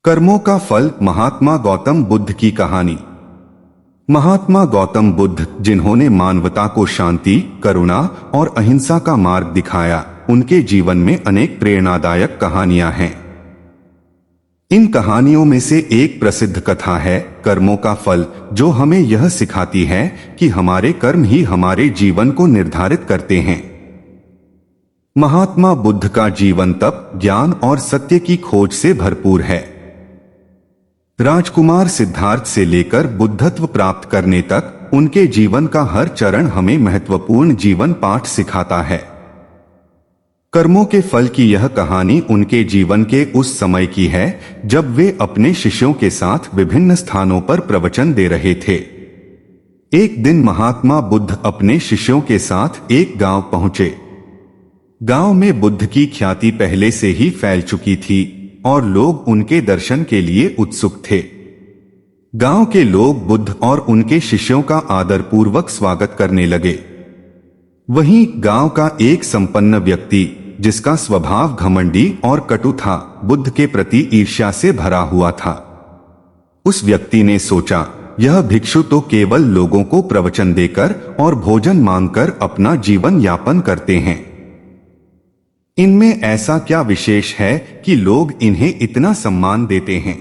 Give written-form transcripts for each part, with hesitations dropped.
कर्मों का फल। महात्मा गौतम बुद्ध की कहानी। महात्मा गौतम बुद्ध, जिन्होंने मानवता को शांति, करुणा और अहिंसा का मार्ग दिखाया, उनके जीवन में अनेक प्रेरणादायक कहानियां हैं। इन कहानियों में से एक प्रसिद्ध कथा है कर्मों का फल, जो हमें यह सिखाती है कि हमारे कर्म ही हमारे जीवन को निर्धारित करते हैं। महात्मा बुद्ध का जीवन तप, ज्ञान और सत्य की खोज से भरपूर है। राजकुमार सिद्धार्थ से लेकर बुद्धत्व प्राप्त करने तक उनके जीवन का हर चरण हमें महत्वपूर्ण जीवन पाठ सिखाता है। कर्मों के फल की यह कहानी उनके जीवन के उस समय की है जब वे अपने शिष्यों के साथ विभिन्न स्थानों पर प्रवचन दे रहे थे। एक दिन महात्मा बुद्ध अपने शिष्यों के साथ एक गांव पहुंचे। गांव में बुद्ध की ख्याति पहले से ही फैल चुकी थी और लोग उनके दर्शन के लिए उत्सुक थे। गांव के लोग बुद्ध और उनके शिष्यों का आदरपूर्वक स्वागत करने लगे। वहीं गांव का एक संपन्न व्यक्ति, जिसका स्वभाव घमंडी और कटु था, बुद्ध के प्रति ईर्ष्या से भरा हुआ था। उस व्यक्ति ने सोचा, यह भिक्षु तो केवल लोगों को प्रवचन देकर और भोजन मांगकर अपना जीवन यापन करते हैं। इनमें ऐसा क्या विशेष है कि लोग इन्हें इतना सम्मान देते हैं।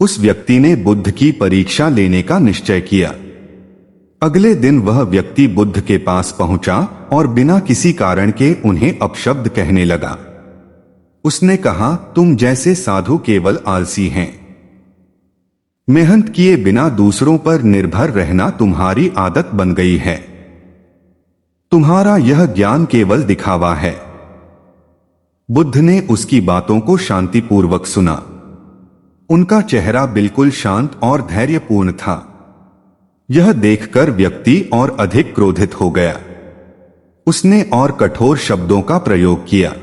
उस व्यक्ति ने बुद्ध की परीक्षा लेने का निश्चय किया। अगले दिन वह व्यक्ति बुद्ध के पास पहुंचा और बिना किसी कारण के उन्हें अपशब्द कहने लगा। उसने कहा, तुम जैसे साधु केवल आलसी हैं। मेहनत किए बिना दूसरों पर निर्भर रहना तुम्हारी आदत बन गई है। तुम्हारा यह ज्ञान केवल दिखावा है। बुद्ध ने उसकी बातों को शांतिपूर्वक सुना। उनका चेहरा बिल्कुल शांत और धैर्यपूर्ण था। यह देखकर व्यक्ति और अधिक क्रोधित हो गया। उसने और कठोर शब्दों का प्रयोग किया,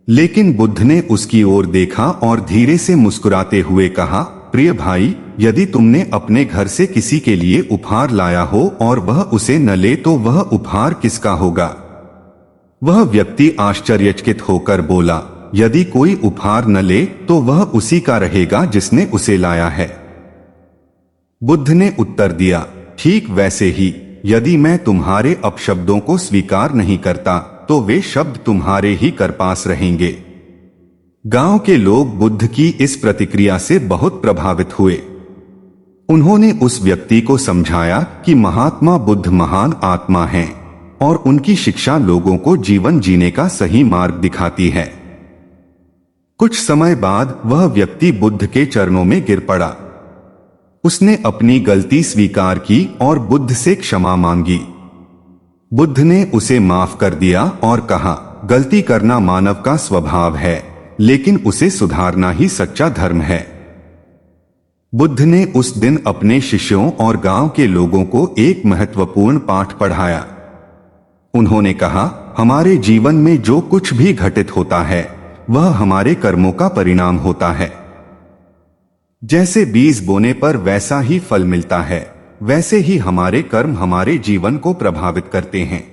लेकिन बुद्ध ने उसकी ओर देखा और धीरे से मुस्कुराते हुए कहा, प्रिय भाई, यदि तुमने अपने घर से किसी के लिए उपहार लाया हो और वह उसे न ले तो वह उपहार किसका होगा? वह व्यक्ति आश्चर्यचकित होकर बोला, यदि कोई उपहार न ले तो वह उसी का रहेगा जिसने उसे लाया है। बुद्ध ने उत्तर दिया, ठीक वैसे ही यदि मैं तुम्हारे अपशब्दों को स्वीकार नहीं करता तो वे शब्द तुम्हारे ही कर पास रहेंगे। गांव के लोग बुद्ध की इस प्रतिक्रिया से बहुत प्रभावित हुए। उन्होंने उस व्यक्ति को समझाया कि महात्मा बुद्ध महान आत्मा हैं और उनकी शिक्षा लोगों को जीवन जीने का सही मार्ग दिखाती है। कुछ समय बाद वह व्यक्ति बुद्ध के चरणों में गिर पड़ा। उसने अपनी गलती स्वीकार की और बुद्ध से क्षमा मांगी। बुद्ध ने उसे माफ कर दिया और कहा, गलती करना मानव का स्वभाव है, लेकिन उसे सुधारना ही सच्चा धर्म है। बुद्ध ने उस दिन अपने शिष्यों और गांव के लोगों को एक महत्वपूर्ण पाठ पढ़ाया। उन्होंने कहा, हमारे जीवन में जो कुछ भी घटित होता है वह हमारे कर्मों का परिणाम होता है। जैसे बीज बोने पर वैसा ही फल मिलता है, वैसे ही हमारे कर्म हमारे जीवन को प्रभावित करते हैं।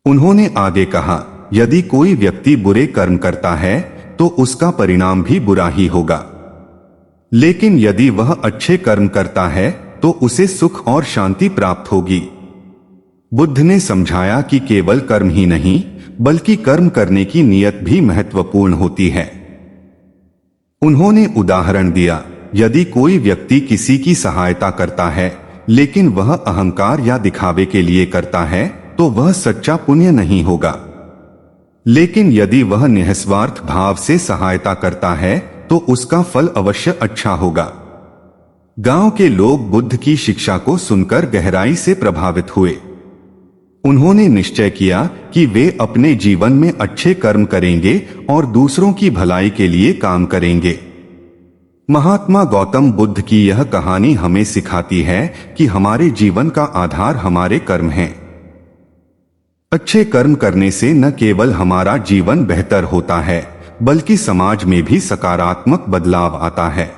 उन्होंने आगे कहा, यदि कोई व्यक्ति बुरे कर्म करता है तो उसका परिणाम भी बुरा ही होगा, लेकिन यदि वह अच्छे कर्म करता है तो उसे सुख और शांति प्राप्त होगी। बुद्ध ने समझाया कि केवल कर्म ही नहीं, बल्कि कर्म करने की नीयत भी महत्वपूर्ण होती है। उन्होंने उदाहरण दिया, यदि कोई व्यक्ति किसी की सहायता करता है लेकिन वह अहंकार या दिखावे के लिए करता है तो वह सच्चा पुण्य नहीं होगा, लेकिन यदि वह निस्वार्थ भाव से सहायता करता है तो उसका फल अवश्य अच्छा होगा। गांव के लोग बुद्ध की शिक्षा को सुनकर गहराई से प्रभावित हुए। उन्होंने निश्चय किया कि वे अपने जीवन में अच्छे कर्म करेंगे और दूसरों की भलाई के लिए काम करेंगे। महात्मा गौतम बुद्ध की यह कहानी हमें सिखाती है कि हमारे जीवन का आधार हमारे कर्म हैं। अच्छे कर्म करने से न केवल हमारा जीवन बेहतर होता है, बल्कि समाज में भी सकारात्मक बदलाव आता है।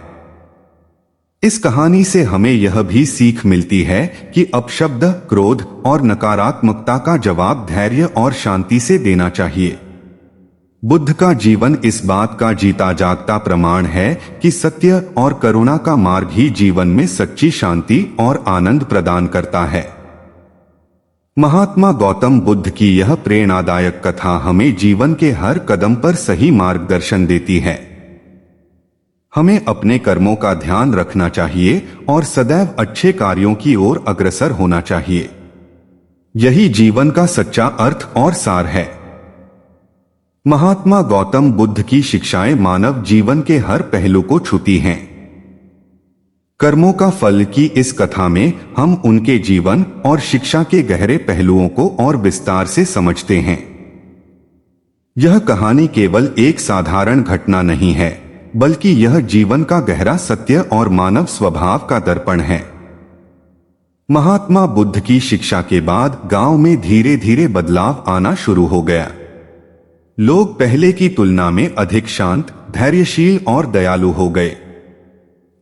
इस कहानी से हमें यह भी सीख मिलती है कि अपशब्द, क्रोध और नकारात्मकता का जवाब धैर्य और शांति से देना चाहिए। बुद्ध का जीवन इस बात का जीता जागता प्रमाण है कि सत्य और करुणा का मार्ग ही जीवन में सच्ची शांति और आनंद प्रदान करता है। महात्मा गौतम बुद्ध की यह प्रेरणादायक कथा हमें जीवन के हर कदम पर सही मार्गदर्शन देती है। हमें अपने कर्मों का ध्यान रखना चाहिए और सदैव अच्छे कार्यों की ओर अग्रसर होना चाहिए। यही जीवन का सच्चा अर्थ और सार है। महात्मा गौतम बुद्ध की शिक्षाएं मानव जीवन के हर पहलू को छूती हैं। कर्मों का फल की इस कथा में हम उनके जीवन और शिक्षा के गहरे पहलुओं को और विस्तार से समझते हैं। यह कहानी केवल एक साधारण घटना नहीं है, बल्कि यह जीवन का गहरा सत्य और मानव स्वभाव का दर्पण है। महात्मा बुद्ध की शिक्षा के बाद गांव में धीरे धीरे बदलाव आना शुरू हो गया। लोग पहले की तुलना में अधिक शांत, धैर्यशील और दयालु हो गए।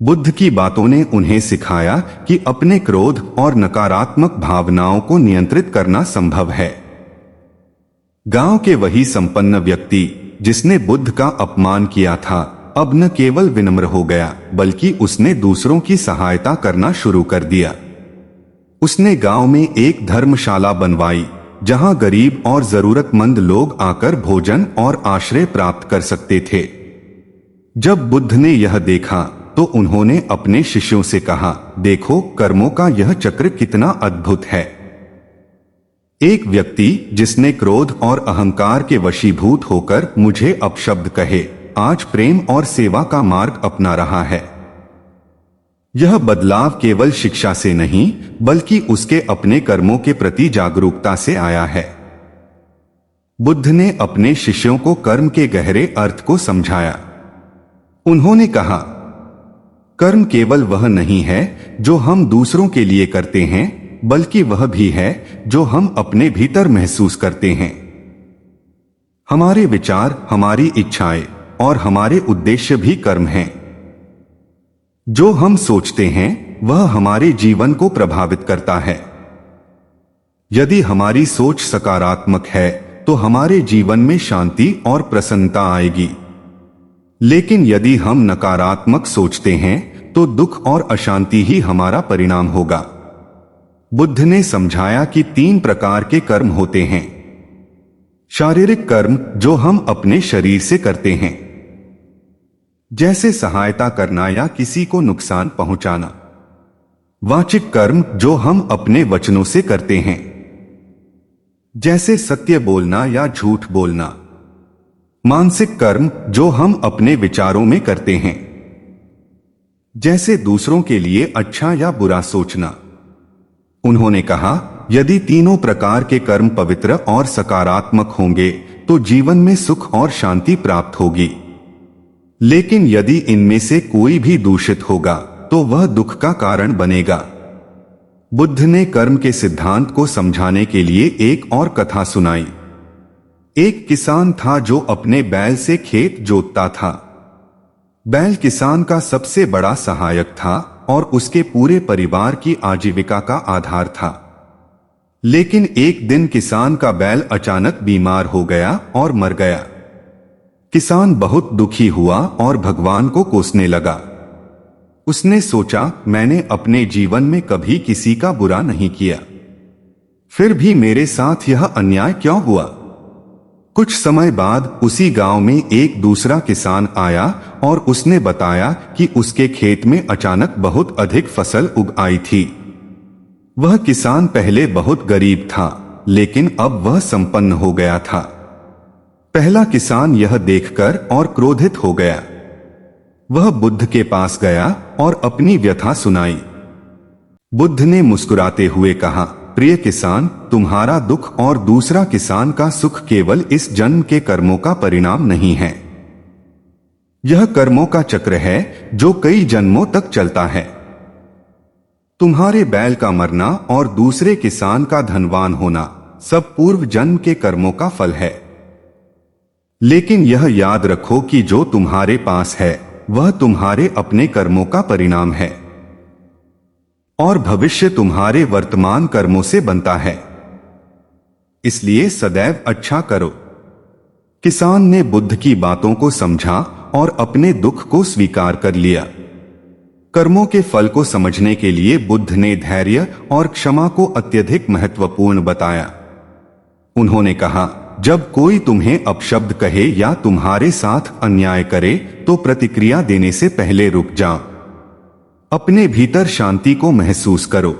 बुद्ध की बातों ने उन्हें सिखाया कि अपने क्रोध और नकारात्मक भावनाओं को नियंत्रित करना संभव है। गांव के वही संपन्न व्यक्ति जिसने बुद्ध का अपमान किया था, अब न केवल विनम्र हो गया, बल्कि उसने दूसरों की सहायता करना शुरू कर दिया। उसने गांव में एक धर्मशाला बनवाई, जहां गरीब और जरूरतमंद लोग आकर भोजन और आश्रय प्राप्त कर सकते थे। जब बुद्ध ने यह देखा तो उन्होंने अपने शिष्यों से कहा, देखो, कर्मों का यह चक्र कितना अद्भुत है। एक व्यक्ति जिसने क्रोध और अहंकार के वशीभूत होकर मुझे अपशब्द कहे, आज प्रेम और सेवा का मार्ग अपना रहा है। यह बदलाव केवल शिक्षा से नहीं, बल्कि उसके अपने कर्मों के प्रति जागरूकता से आया है। बुद्ध ने अपने शिष्यों को कर्म के गहरे अर्थ को समझाया। उन्होंने कहा, कर्म केवल वह नहीं है जो हम दूसरों के लिए करते हैं, बल्कि वह भी है जो हम अपने भीतर महसूस करते हैं। हमारे विचार, हमारी इच्छाएं और हमारे उद्देश्य भी कर्म हैं। जो हम सोचते हैं वह हमारे जीवन को प्रभावित करता है। यदि हमारी सोच सकारात्मक है तो हमारे जीवन में शांति और प्रसन्नता आएगी। लेकिन यदि हम नकारात्मक सोचते हैं तो दुख और अशांति ही हमारा परिणाम होगा। बुद्ध ने समझाया कि 3 प्रकार के कर्म होते हैं। शारीरिक कर्म, जो हम अपने शरीर से करते हैं, जैसे सहायता करना या किसी को नुकसान पहुंचाना। वाचिक कर्म, जो हम अपने वचनों से करते हैं, जैसे सत्य बोलना या झूठ बोलना। मानसिक कर्म, जो हम अपने विचारों में करते हैं, जैसे दूसरों के लिए अच्छा या बुरा सोचना। उन्होंने कहा, यदि तीनों प्रकार के कर्म पवित्र और सकारात्मक होंगे तो जीवन में सुख और शांति प्राप्त होगी। लेकिन यदि इनमें से कोई भी दूषित होगा तो वह दुख का कारण बनेगा। बुद्ध ने कर्म के सिद्धांत को समझाने के लिए एक और कथा सुनाई। एक किसान था जो अपने बैल से खेत जोतता था। बैल किसान का सबसे बड़ा सहायक था और उसके पूरे परिवार की आजीविका का आधार था। लेकिन एक दिन किसान का बैल अचानक बीमार हो गया और मर गया। किसान बहुत दुखी हुआ और भगवान को कोसने लगा। उसने सोचा, मैंने अपने जीवन में कभी किसी का बुरा नहीं किया, फिर भी मेरे साथ यह अन्याय क्यों हुआ? कुछ समय बाद उसी गांव में एक दूसरा किसान आया और उसने बताया कि उसके खेत में अचानक बहुत अधिक फसल उग आई थी। वह किसान पहले बहुत गरीब था, लेकिन अब वह संपन्न हो गया था। पहला किसान यह देखकर और क्रोधित हो गया। वह बुद्ध के पास गया और अपनी व्यथा सुनाई। बुद्ध ने मुस्कुराते हुए कहा, प्रिय किसान, तुम्हारा दुख और दूसरा किसान का सुख केवल इस जन्म के कर्मों का परिणाम नहीं है। यह कर्मों का चक्र है जो कई जन्मों तक चलता है। तुम्हारे बैल का मरना और दूसरे किसान का धनवान होना सब पूर्व जन्म के कर्मों का फल है। लेकिन यह याद रखो कि जो तुम्हारे पास है वह तुम्हारे अपने कर्मों का परिणाम है और भविष्य तुम्हारे वर्तमान कर्मों से बनता है। इसलिए सदैव अच्छा करो। किसान ने बुद्ध की बातों को समझा और अपने दुख को स्वीकार कर लिया। कर्मों के फल को समझने के लिए बुद्ध ने धैर्य और क्षमा को अत्यधिक महत्वपूर्ण बताया। उन्होंने कहा, जब कोई तुम्हें अपशब्द कहे या तुम्हारे साथ अन्याय करे तो प्रतिक्रिया देने से पहले रुक जाओ। अपने भीतर शांति को महसूस करो।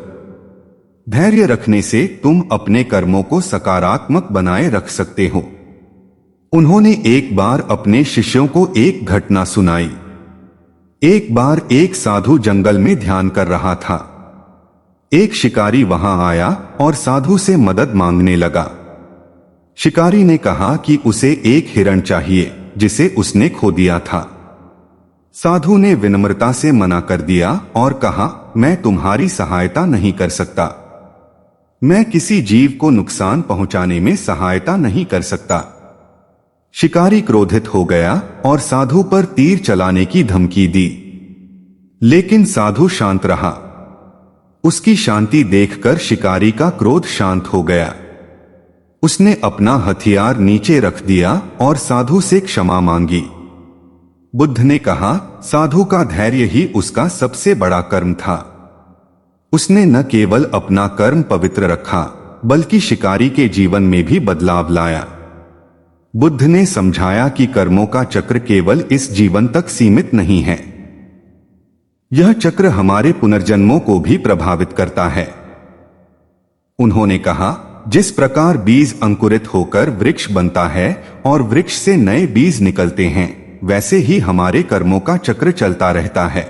धैर्य रखने से तुम अपने कर्मों को सकारात्मक बनाए रख सकते हो। उन्होंने एक बार अपने शिष्यों को एक घटना सुनाई। एक बार एक साधु जंगल में ध्यान कर रहा था। एक शिकारी वहां आया और साधु से मदद मांगने लगा। शिकारी ने कहा कि उसे एक हिरण चाहिए जिसे उसने खो दिया था। साधु ने विनम्रता से मना कर दिया और कहा, मैं तुम्हारी सहायता नहीं कर सकता। मैं किसी जीव को नुकसान पहुंचाने में सहायता नहीं कर सकता। शिकारी क्रोधित हो गया और साधु पर तीर चलाने की धमकी दी, लेकिन साधु शांत रहा। उसकी शांति देखकर शिकारी का क्रोध शांत हो गया। उसने अपना हथियार नीचे रख दिया और साधु से क्षमा मांगी। बुद्ध ने कहा, साधु का धैर्य ही उसका सबसे बड़ा कर्म था। उसने न केवल अपना कर्म पवित्र रखा बल्कि शिकारी के जीवन में भी बदलाव लाया। बुद्ध ने समझाया कि कर्मों का चक्र केवल इस जीवन तक सीमित नहीं है। यह चक्र हमारे पुनर्जन्मों को भी प्रभावित करता है। उन्होंने कहा, जिस प्रकार बीज अंकुरित होकर वृक्ष बनता है और वृक्ष से नए बीज निकलते हैं, वैसे ही हमारे कर्मों का चक्र चलता रहता है।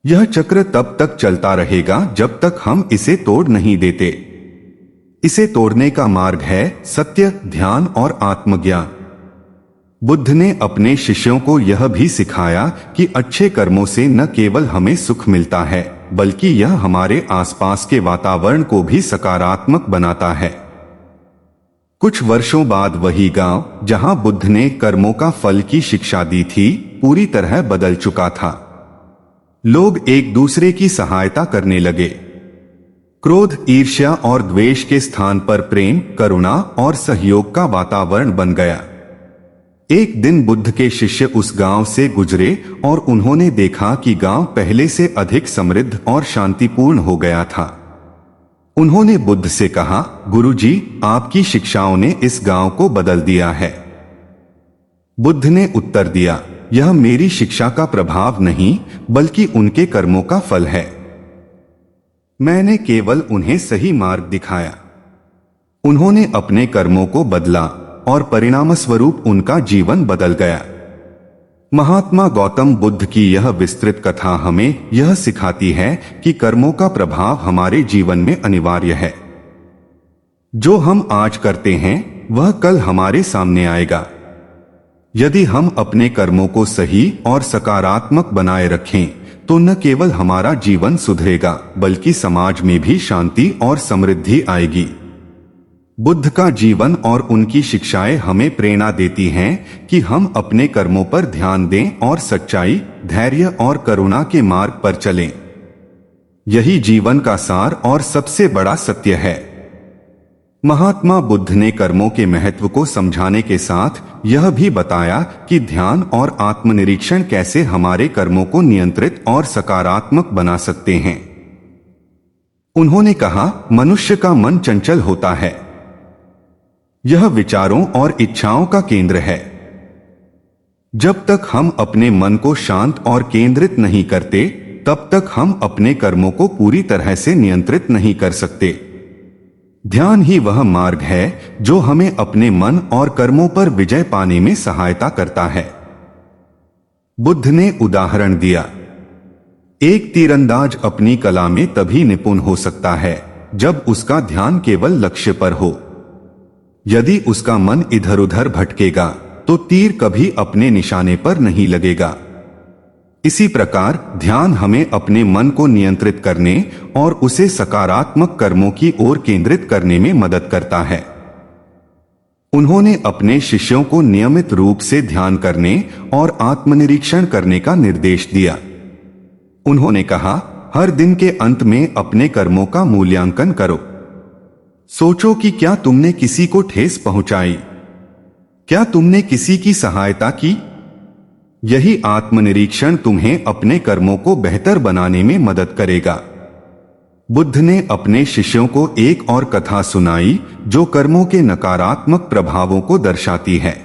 यह चक्र तब तक चलता रहेगा जब तक हम इसे तोड़ नहीं देते। इसे तोड़ने का मार्ग है सत्य, ध्यान और आत्मज्ञान। बुद्ध ने अपने शिष्यों को यह भी सिखाया कि अच्छे कर्मों से न केवल हमें सुख मिलता है बल्कि यह हमारे आसपास के वातावरण को भी सकारात्मक बनाता है। कुछ वर्षों बाद वही गांव जहां बुद्ध ने कर्मों का फल की शिक्षा दी थी, पूरी तरह बदल चुका था। लोग एक दूसरे की सहायता करने लगे। क्रोध, ईर्ष्या और द्वेष के स्थान पर प्रेम, करुणा और सहयोग का वातावरण बन गया। एक दिन बुद्ध के शिष्य उस गांव से गुजरे और उन्होंने देखा कि गांव पहले से अधिक समृद्ध और शांतिपूर्ण हो गया था। उन्होंने बुद्ध से कहा, गुरुजी, आपकी शिक्षाओं ने इस गांव को बदल दिया है। बुद्ध ने उत्तर दिया, यह मेरी शिक्षा का प्रभाव नहीं बल्कि उनके कर्मों का फल है। मैंने केवल उन्हें सही मार्ग दिखाया। उन्होंने अपने कर्मों को बदला और परिणामस्वरूप उनका जीवन बदल गया। महात्मा गौतम बुद्ध की यह विस्तृत कथा हमें यह सिखाती है कि कर्मों का प्रभाव हमारे जीवन में अनिवार्य है। जो हम आज करते हैं वह कल हमारे सामने आएगा। यदि हम अपने कर्मों को सही और सकारात्मक बनाए रखें तो न केवल हमारा जीवन सुधरेगा बल्कि समाज में भी शांति और समृद्धि आएगी। बुद्ध का जीवन और उनकी शिक्षाएं हमें प्रेरणा देती हैं कि हम अपने कर्मों पर ध्यान दें और सच्चाई, धैर्य और करुणा के मार्ग पर चलें। यही जीवन का सार और सबसे बड़ा सत्य है। महात्मा बुद्ध ने कर्मों के महत्व को समझाने के साथ यह भी बताया कि ध्यान और आत्मनिरीक्षण कैसे हमारे कर्मों को नियंत्रित और सकारात्मक बना सकते हैं। उन्होंने कहा, मनुष्य का मन चंचल होता है। यह विचारों और इच्छाओं का केंद्र है। जब तक हम अपने मन को शांत और केंद्रित नहीं करते, तब तक हम अपने कर्मों को पूरी तरह से नियंत्रित नहीं कर सकते। ध्यान ही वह मार्ग है जो हमें अपने मन और कर्मों पर विजय पाने में सहायता करता है। बुद्ध ने उदाहरण दिया, एक तीरंदाज अपनी कला में तभी निपुण हो सकता है जब उसका ध्यान केवल लक्ष्य पर हो। यदि उसका मन इधर उधर भटकेगा तो तीर कभी अपने निशाने पर नहीं लगेगा। इसी प्रकार ध्यान हमें अपने मन को नियंत्रित करने और उसे सकारात्मक कर्मों की ओर केंद्रित करने में मदद करता है। उन्होंने अपने शिष्यों को नियमित रूप से ध्यान करने और आत्मनिरीक्षण करने का निर्देश दिया। उन्होंने कहा, हर दिन के अंत में अपने कर्मों का मूल्यांकन करो। सोचो कि क्या तुमने किसी को ठेस पहुंचाई, क्या तुमने किसी की सहायता की? यही आत्मनिरीक्षण तुम्हें अपने कर्मों को बेहतर बनाने में मदद करेगा। बुद्ध ने अपने शिष्यों को एक और कथा सुनाई जो कर्मों के नकारात्मक प्रभावों को दर्शाती है।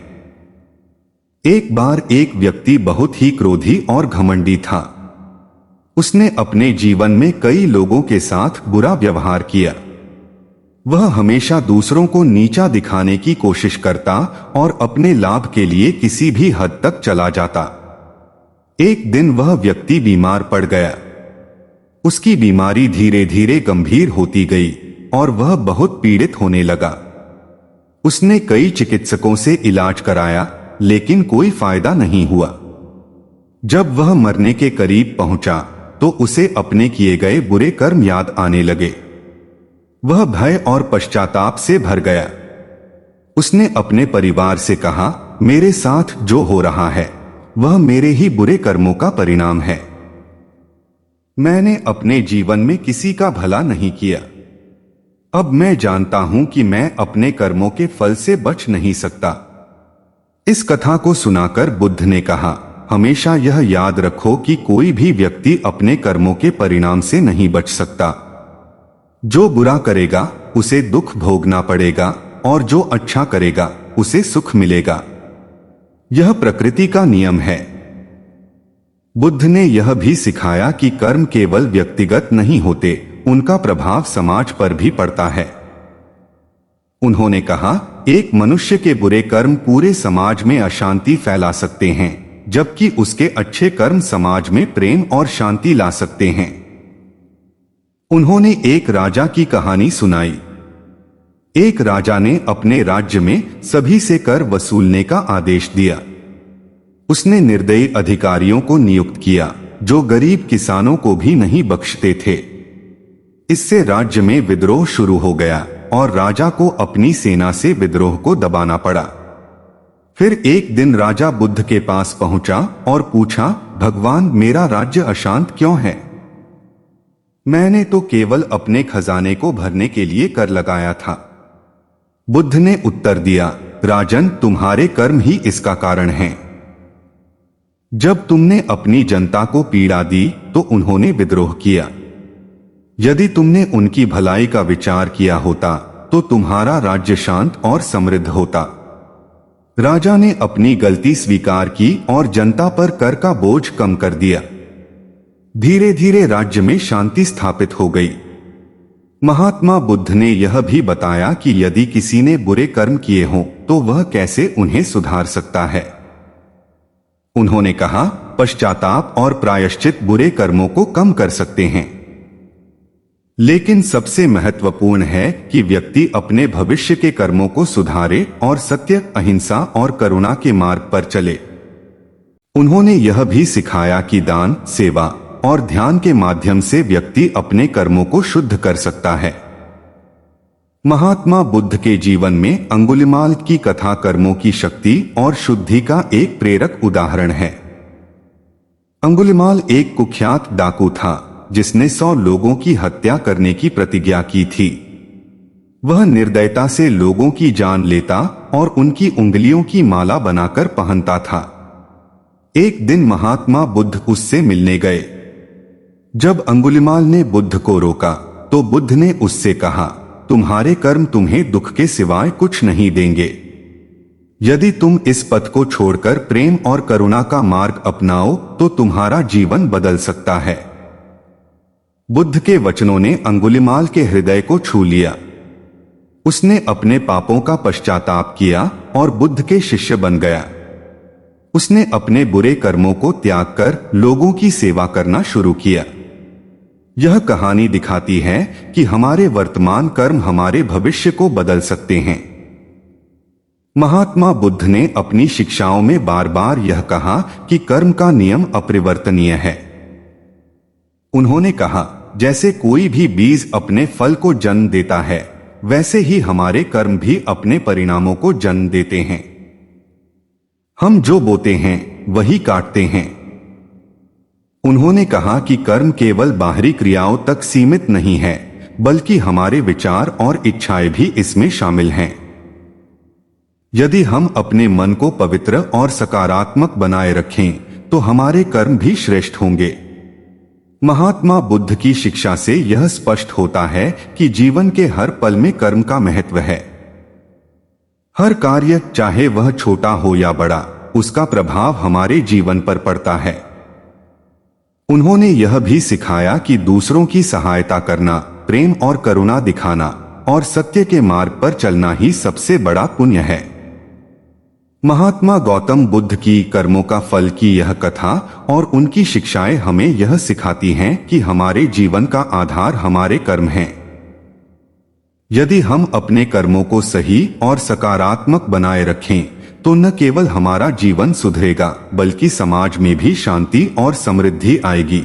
एक बार एक व्यक्ति बहुत ही क्रोधी और घमंडी था। उसने अपने जीवन में कई लोगों के साथ बुरा व्यवहार किया। वह हमेशा दूसरों को नीचा दिखाने की कोशिश करता और अपने लाभ के लिए किसी भी हद तक चला जाता। एक दिन वह व्यक्ति बीमार पड़ गया। उसकी बीमारी धीरे धीरे गंभीर होती गई और वह बहुत पीड़ित होने लगा। उसने कई चिकित्सकों से इलाज कराया, लेकिन कोई फायदा नहीं हुआ। जब वह मरने के करीब पहुंचा तो उसे अपने किए गए बुरे कर्म याद आने लगे। वह भय और पश्चाताप से भर गया। उसने अपने परिवार से कहा, मेरे साथ जो हो रहा है वह मेरे ही बुरे कर्मों का परिणाम है। मैंने अपने जीवन में किसी का भला नहीं किया। अब मैं जानता हूं कि मैं अपने कर्मों के फल से बच नहीं सकता। इस कथा को सुनाकर बुद्ध ने कहा, हमेशा यह याद रखो कि कोई भी व्यक्ति अपने कर्मों के परिणाम से नहीं बच सकता। जो बुरा करेगा उसे दुख भोगना पड़ेगा और जो अच्छा करेगा उसे सुख मिलेगा। यह प्रकृति का नियम है। बुद्ध ने यह भी सिखाया कि कर्म केवल व्यक्तिगत नहीं होते, उनका प्रभाव समाज पर भी पड़ता है। उन्होंने कहा, एक मनुष्य के बुरे कर्म पूरे समाज में अशांति फैला सकते हैं, जबकि उसके अच्छे कर्म समाज में प्रेम और शांति ला सकते हैं। उन्होंने एक राजा की कहानी सुनाई। एक राजा ने अपने राज्य में सभी से कर वसूलने का आदेश दिया। उसने निर्दयी अधिकारियों को नियुक्त किया जो गरीब किसानों को भी नहीं बख्शते थे। इससे राज्य में विद्रोह शुरू हो गया और राजा को अपनी सेना से विद्रोह को दबाना पड़ा। फिर एक दिन राजा बुद्ध के पास पहुंचा और पूछा, भगवान, मेरा राज्य अशांत क्यों है? मैंने तो केवल अपने खजाने को भरने के लिए कर लगाया था। बुद्ध ने उत्तर दिया, राजन, तुम्हारे कर्म ही इसका कारण हैं। जब तुमने अपनी जनता को पीड़ा दी तो उन्होंने विद्रोह किया। यदि तुमने उनकी भलाई का विचार किया होता तो तुम्हारा राज्य शांत और समृद्ध होता। राजा ने अपनी गलती स्वीकार की और जनता पर कर का बोझ कम कर दिया। धीरे धीरे राज्य में शांति स्थापित हो गई। महात्मा बुद्ध ने यह भी बताया कि यदि किसी ने बुरे कर्म किए हों तो वह कैसे उन्हें सुधार सकता है। उन्होंने कहा, पश्चाताप और प्रायश्चित बुरे कर्मों को कम कर सकते हैं, लेकिन सबसे महत्वपूर्ण है कि व्यक्ति अपने भविष्य के कर्मों को सुधारे और सत्य, अहिंसा और करुणा के मार्ग पर चले। उन्होंने यह भी सिखाया कि दान, सेवा और ध्यान के माध्यम से व्यक्ति अपने कर्मों को शुद्ध कर सकता है। महात्मा बुद्ध के जीवन में अंगुलिमाल की कथा कर्मों की शक्ति और शुद्धि का एक प्रेरक उदाहरण है। अंगुलिमाल एक कुख्यात डाकू था जिसने 100 लोगों की हत्या करने की प्रतिज्ञा की थी। वह निर्दयता से लोगों की जान लेता और उनकी उंगलियों की माला बनाकर पहनता था। एक दिन महात्मा बुद्ध उससे मिलने गए। जब अंगुलिमाल ने बुद्ध को रोका तो बुद्ध ने उससे कहा, तुम्हारे कर्म तुम्हें दुख के सिवाय कुछ नहीं देंगे। यदि तुम इस पथ को छोड़कर प्रेम और करुणा का मार्ग अपनाओ तो तुम्हारा जीवन बदल सकता है। बुद्ध के वचनों ने अंगुलिमाल के हृदय को छू लिया। उसने अपने पापों का पश्चाताप किया और बुद्ध के शिष्य बन गया। उसने अपने बुरे कर्मों को त्याग कर लोगों की सेवा करना शुरू किया। यह कहानी दिखाती है कि हमारे वर्तमान कर्म हमारे भविष्य को बदल सकते हैं। महात्मा बुद्ध ने अपनी शिक्षाओं में बार बार यह कहा कि कर्म का नियम अपरिवर्तनीय है। उन्होंने कहा, जैसे कोई भी बीज अपने फल को जन्म देता है, वैसे ही हमारे कर्म भी अपने परिणामों को जन्म देते हैं। हम जो बोते हैं वही काटते हैं। उन्होंने कहा कि कर्म केवल बाहरी क्रियाओं तक सीमित नहीं है, बल्कि हमारे विचार और इच्छाएं भी इसमें शामिल हैं। यदि हम अपने मन को पवित्र और सकारात्मक बनाए रखें तो हमारे कर्म भी श्रेष्ठ होंगे। महात्मा बुद्ध की शिक्षा से यह स्पष्ट होता है कि जीवन के हर पल में कर्म का महत्व है। हर कार्य, चाहे वह छोटा हो या बड़ा, उसका प्रभाव हमारे जीवन पर पड़ता है। उन्होंने यह भी सिखाया कि दूसरों की सहायता करना, प्रेम और करुणा दिखाना और सत्य के मार्ग पर चलना ही सबसे बड़ा पुण्य है। महात्मा गौतम बुद्ध की कर्मों का फल की यह कथा और उनकी शिक्षाएं हमें यह सिखाती हैं कि हमारे जीवन का आधार हमारे कर्म हैं। यदि हम अपने कर्मों को सही और सकारात्मक बनाए रखें तो न केवल हमारा जीवन सुधरेगा बल्कि समाज में भी शांति और समृद्धि आएगी।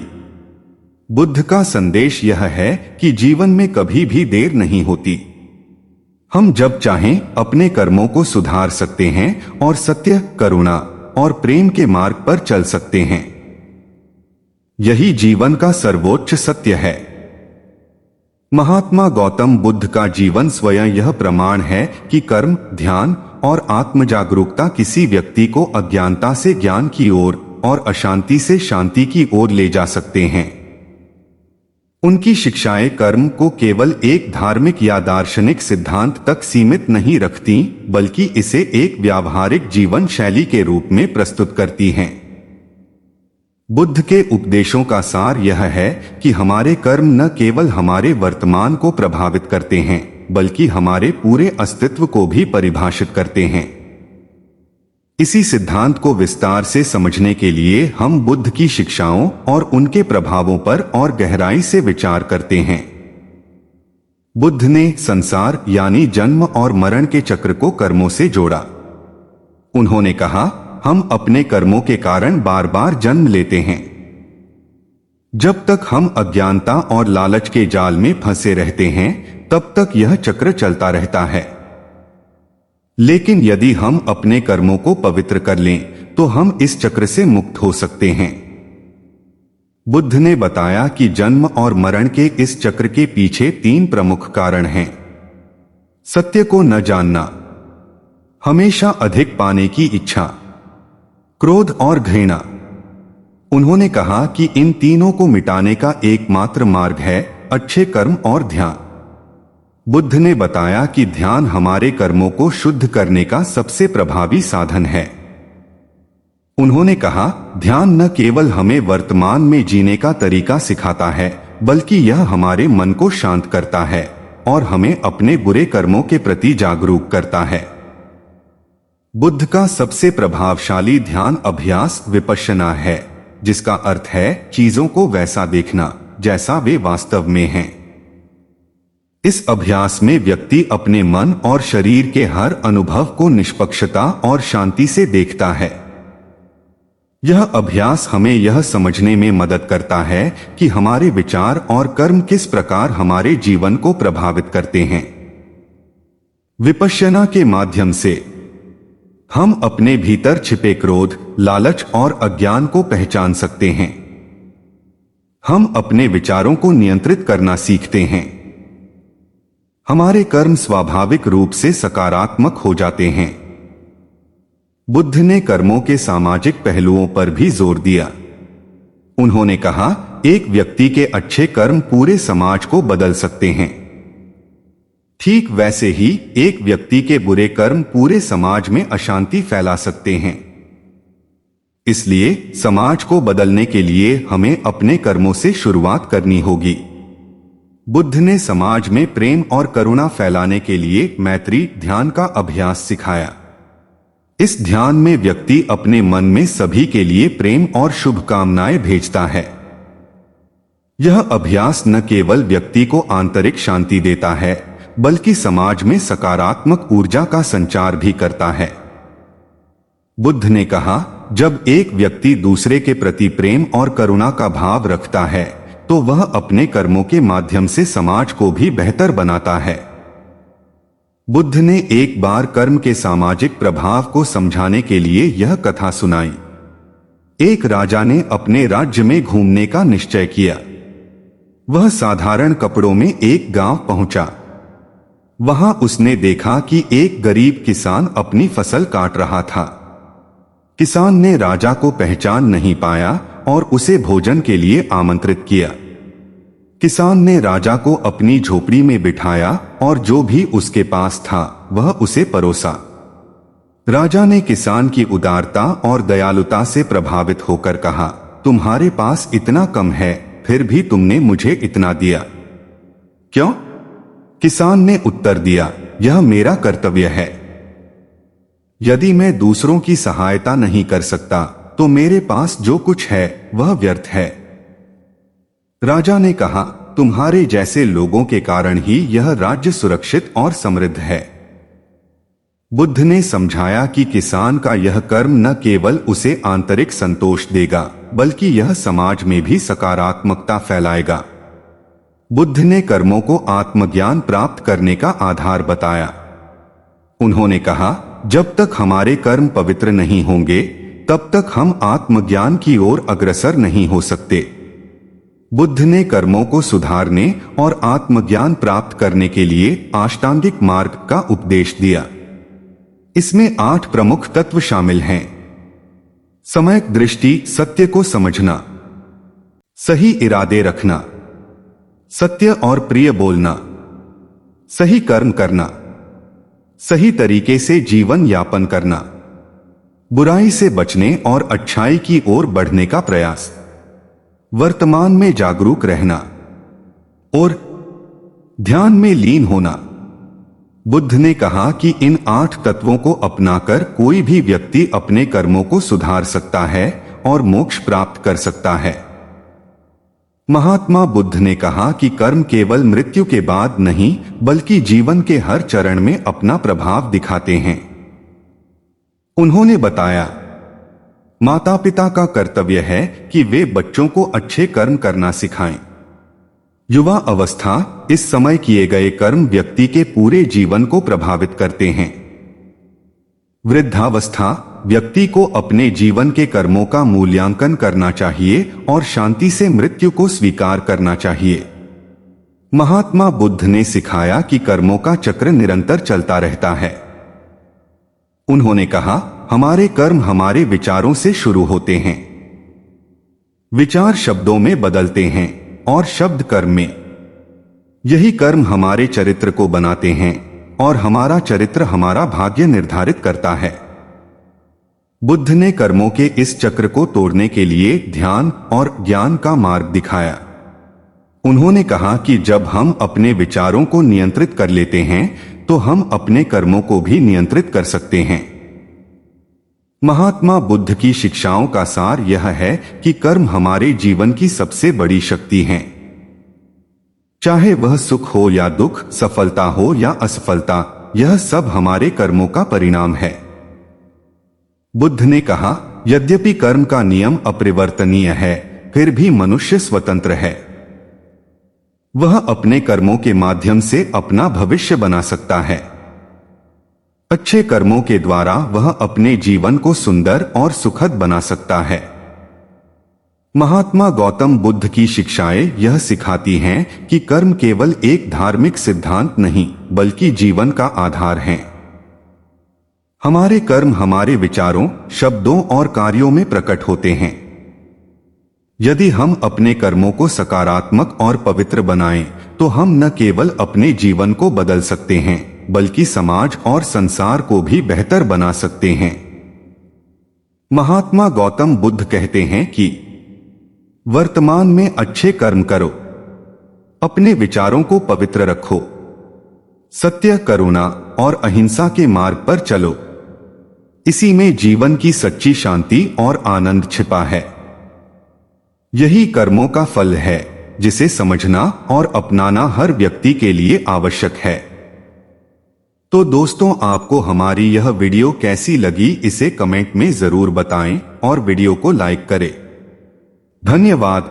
बुद्ध का संदेश यह है कि जीवन में कभी भी देर नहीं होती। हम जब चाहें अपने कर्मों को सुधार सकते हैं और सत्य, करुणा और प्रेम के मार्ग पर चल सकते हैं। यही जीवन का सर्वोच्च सत्य है। महात्मा गौतम बुद्ध का जीवन स्वयं यह प्रमाण है कि कर्म, ध्यान और आत्म जागरूकता किसी व्यक्ति को अज्ञानता से ज्ञान की ओर और अशांति से शांति की ओर ले जा सकते हैं। उनकी शिक्षाएं कर्म को केवल एक धार्मिक या दार्शनिक सिद्धांत तक सीमित नहीं रखती, बल्कि इसे एक व्यावहारिक जीवन शैली के रूप में प्रस्तुत करती हैं। बुद्ध के उपदेशों का सार यह है कि हमारे कर्म न केवल हमारे वर्तमान को प्रभावित करते हैं, बल्कि हमारे पूरे अस्तित्व को भी परिभाषित करते हैं। इसी सिद्धांत को विस्तार से समझने के लिए हम बुद्ध की शिक्षाओं और उनके प्रभावों पर और गहराई से विचार करते हैं। बुद्ध ने संसार यानी जन्म और मरण के चक्र को कर्मों से जोड़ा। उन्होंने कहा, हम अपने कर्मों के कारण बार बार जन्म लेते हैं। जब तक हम अज्ञानता और लालच के जाल में फंसे रहते हैं, तब तक यह चक्र चलता रहता है। लेकिन यदि हम अपने कर्मों को पवित्र कर लें तो हम इस चक्र से मुक्त हो सकते हैं। बुद्ध ने बताया कि जन्म और मरण के इस चक्र के पीछे 3 प्रमुख कारण हैं। सत्य को न जानना, हमेशा अधिक पाने की इच्छा, क्रोध और घृणा। उन्होंने कहा कि इन तीनों को मिटाने का एकमात्र मार्ग है अच्छे कर्म और ध्यान। बुद्ध ने बताया कि ध्यान हमारे कर्मों को शुद्ध करने का सबसे प्रभावी साधन है। उन्होंने कहा, ध्यान न केवल हमें वर्तमान में जीने का तरीका सिखाता है, बल्कि यह हमारे मन को शांत करता है और हमें अपने बुरे कर्मों के प्रति जागरूक करता है। बुद्ध का सबसे प्रभावशाली ध्यान अभ्यास विपश्यना है, जिसका अर्थ है चीजों को वैसा देखना जैसा वे वास्तव में हैं। इस अभ्यास में व्यक्ति अपने मन और शरीर के हर अनुभव को निष्पक्षता और शांति से देखता है। यह अभ्यास हमें यह समझने में मदद करता है कि हमारे विचार और कर्म किस प्रकार हमारे जीवन को प्रभावित करते हैं। विपश्यना के माध्यम से हम अपने भीतर छिपे क्रोध, लालच और अज्ञान को पहचान सकते हैं। हम अपने विचारों को नियंत्रित करना सीखते हैं। हमारे कर्म स्वाभाविक रूप से सकारात्मक हो जाते हैं। बुद्ध ने कर्मों के सामाजिक पहलुओं पर भी जोर दिया। उन्होंने कहा, एक व्यक्ति के अच्छे कर्म पूरे समाज को बदल सकते हैं। ठीक वैसे ही एक व्यक्ति के बुरे कर्म पूरे समाज में अशांति फैला सकते हैं। इसलिए समाज को बदलने के लिए हमें अपने कर्मों से शुरुआत करनी होगी। बुद्ध ने समाज में प्रेम और करुणा फैलाने के लिए मैत्री ध्यान का अभ्यास सिखाया। इस ध्यान में व्यक्ति अपने मन में सभी के लिए प्रेम और शुभकामनाएं भेजता है। यह अभ्यास न केवल व्यक्ति को आंतरिक शांति देता है, बल्कि समाज में सकारात्मक ऊर्जा का संचार भी करता है। बुद्ध ने कहा, जब एक व्यक्ति दूसरे के प्रति प्रेम और करुणा का भाव रखता है तो वह अपने कर्मों के माध्यम से समाज को भी बेहतर बनाता है। बुद्ध ने एक बार कर्म के सामाजिक प्रभाव को समझाने के लिए यह कथा सुनाई। एक राजा ने अपने राज्य में घूमने का निश्चय किया। वह साधारण कपड़ों में एक गांव पहुंचा। वहां उसने देखा कि एक गरीब किसान अपनी फसल काट रहा था। किसान ने राजा को पहचान नहीं पाया और उसे भोजन के लिए आमंत्रित किया। किसान ने राजा को अपनी झोपड़ी में बिठाया और जो भी उसके पास था वह उसे परोसा। राजा ने किसान की उदारता और दयालुता से प्रभावित होकर कहा, तुम्हारे पास इतना कम है, फिर भी तुमने मुझे इतना दिया क्यों? किसान ने उत्तर दिया, यह मेरा कर्तव्य है। यदि मैं दूसरों की सहायता नहीं कर सकता तो मेरे पास जो कुछ है वह व्यर्थ है। राजा ने कहा, तुम्हारे जैसे लोगों के कारण ही यह राज्य सुरक्षित और समृद्ध है। बुद्ध ने समझाया कि किसान का यह कर्म न केवल उसे आंतरिक संतोष देगा बल्कि यह समाज में भी सकारात्मकता फैलाएगा। बुद्ध ने कर्मों को आत्मज्ञान प्राप्त करने का आधार बताया। उन्होंने कहा, जब तक हमारे कर्म पवित्र नहीं होंगे तब तक हम आत्मज्ञान की ओर अग्रसर नहीं हो सकते। बुद्ध ने कर्मों को सुधारने और आत्मज्ञान प्राप्त करने के लिए अष्टांगिक मार्ग का उपदेश दिया। इसमें 8 प्रमुख तत्व शामिल हैं। सम्यक दृष्टि, सत्य को समझना, सही इरादे रखना, सत्य और प्रिय बोलना, सही कर्म करना, सही तरीके से जीवन यापन करना, बुराई से बचने और अच्छाई की ओर बढ़ने का प्रयास, वर्तमान में जागरूक रहना और ध्यान में लीन होना। बुद्ध ने कहा कि इन 8 तत्वों को अपनाकर कोई भी व्यक्ति अपने कर्मों को सुधार सकता है और मोक्ष प्राप्त कर सकता है। महात्मा बुद्ध ने कहा कि कर्म केवल मृत्यु के बाद नहीं बल्कि जीवन के हर चरण में अपना प्रभाव दिखाते हैं। उन्होंने बताया, माता पिता का कर्तव्य है कि वे बच्चों को अच्छे कर्म करना सिखाएं। युवा अवस्था, इस समय किए गए कर्म व्यक्ति के पूरे जीवन को प्रभावित करते हैं। वृद्धावस्था, व्यक्ति को अपने जीवन के कर्मों का मूल्यांकन करना चाहिए और शांति से मृत्यु को स्वीकार करना चाहिए। महात्मा बुद्ध ने सिखाया कि कर्मों का चक्र निरंतर चलता रहता है। उन्होंने कहा, हमारे कर्म हमारे विचारों से शुरू होते हैं, विचार शब्दों में बदलते हैं और शब्द कर्म में। यही कर्म हमारे चरित्र को बनाते हैं और हमारा चरित्र हमारा भाग्य निर्धारित करता है। बुद्ध ने कर्मों के इस चक्र को तोड़ने के लिए ध्यान और ज्ञान का मार्ग दिखाया। उन्होंने कहा कि जब हम अपने विचारों को नियंत्रित कर लेते हैं तो हम अपने कर्मों को भी नियंत्रित कर सकते हैं। महात्मा बुद्ध की शिक्षाओं का सार यह है कि कर्म हमारे जीवन की सबसे बड़ी शक्ति हैं। चाहे वह सुख हो या दुख, सफलता हो या असफलता, यह सब हमारे कर्मों का परिणाम है। बुद्ध ने कहा, यद्यपि कर्म का नियम अपरिवर्तनीय है, फिर भी मनुष्य स्वतंत्र है। वह अपने कर्मों के माध्यम से अपना भविष्य बना सकता है। अच्छे कर्मों के द्वारा वह अपने जीवन को सुंदर और सुखद बना सकता है। महात्मा गौतम बुद्ध की शिक्षाएं यह सिखाती हैं कि कर्म केवल एक धार्मिक सिद्धांत नहीं बल्कि जीवन का आधार हैं। हमारे कर्म हमारे विचारों, शब्दों और कार्यों में प्रकट होते हैं। यदि हम अपने कर्मों को सकारात्मक और पवित्र बनाएं, तो हम न केवल अपने जीवन को बदल सकते हैं बल्कि समाज और संसार को भी बेहतर बना सकते हैं। महात्मा गौतम बुद्ध कहते हैं कि वर्तमान में अच्छे कर्म करो, अपने विचारों को पवित्र रखो, सत्य, करुणा और अहिंसा के मार्ग पर चलो। इसी में जीवन की सच्ची शांति और आनंद छिपा है। यही कर्मों का फल है जिसे समझना और अपनाना हर व्यक्ति के लिए आवश्यक है। तो दोस्तों, आपको हमारी यह वीडियो कैसी लगी इसे कमेंट में जरूर बताएं और वीडियो को लाइक करें। धन्यवाद।